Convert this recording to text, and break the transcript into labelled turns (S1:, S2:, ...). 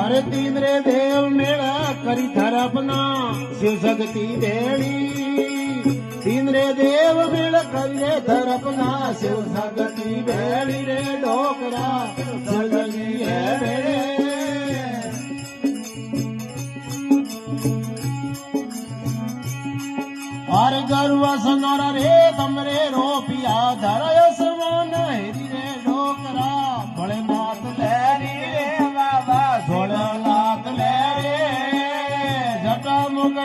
S1: अरे तीन रे देव मेला करी थरपना शिव शक्ति भेड़ी। तीन रे देव मेला करी रे थरपना शिव शक्ति भेड़ी रे ढोकरा शक्ति है भेड़े। अरे गरुआ सनोरा रे तमरे रोपिया धरय समान हेरी